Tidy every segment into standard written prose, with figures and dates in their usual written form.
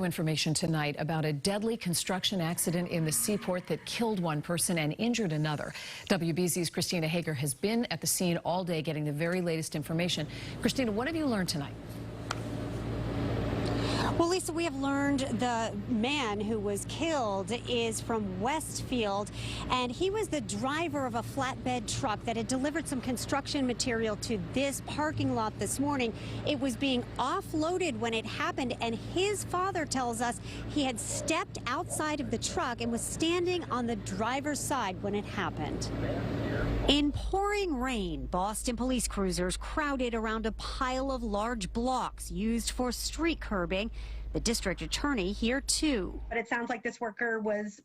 Information tonight about a deadly construction accident in the Seaport that killed one person and injured another. WBZ's Christina Hager has been at the scene all day getting the very latest information. Christina, what have you learned tonight? Well, Lisa, we have learned the man who was killed is from Westfield, and he was the driver of a flatbed truck that had delivered some construction material to this parking lot this morning. It was being offloaded when it happened, and his father tells us he had stepped outside of the truck and was standing on the driver's side when it happened. In pouring rain, Boston police cruisers crowded around a pile of large blocks used for street curbing. The district attorney here too. But it sounds like this worker was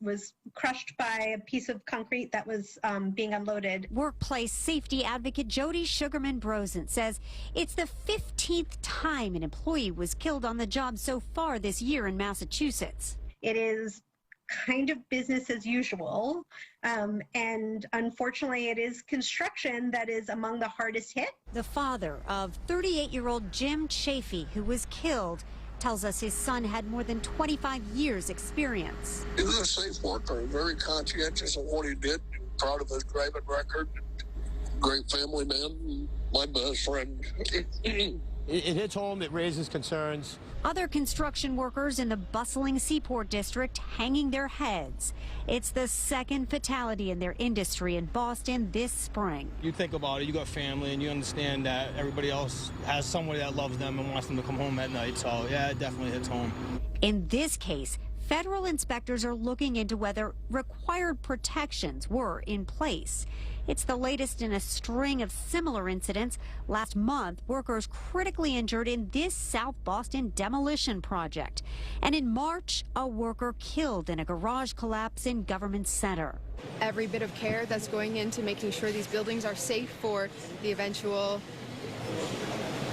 crushed by a piece of concrete that was being unloaded. Workplace safety advocate Jody Sugarman-Brosen says it's the 15th time an employee was killed on the job so far this year in Massachusetts. It is kind of business as usual, and unfortunately it is construction that is among the hardest hit. The father of 38-year-old Jim Chafee, who was killed, tells us his son had more than 25 years experience. He was a safe worker, very conscientious of what he did, proud of his driving record, great family man, my best friend. It hits home, it raises concerns. Other construction workers in the bustling Seaport district hanging their heads. It's the second fatality in their industry in Boston this spring. You think about it, you got family, and you understand that everybody else has somebody that loves them and wants them to come home at night. So, yeah, it definitely hits home. In this case, federal inspectors are looking into whether required protections were in place. It's the latest in a string of similar incidents. Last month, workers critically injured in this South Boston demolition project. And in March, a worker killed in a garage collapse in Government Center. Every bit of care that's going into making sure these buildings are safe for the eventual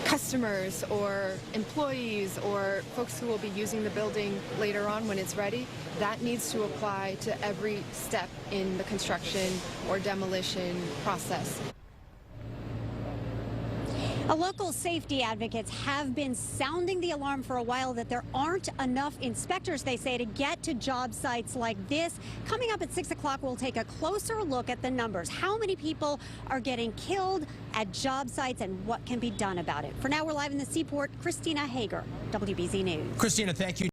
customers or employees or folks who will be using the building later on when it's ready, that needs to apply to every step in the construction or demolition process. Local safety advocates have been sounding the alarm for a while that there aren't enough inspectors, they say, to get to job sites like this. Coming up at 6 o'clock, we'll take a closer look at the numbers. How many people are getting killed at job sites and what can be done about it? For now, we're live in the Seaport. Christina Hager, WBZ News. Christina, thank you.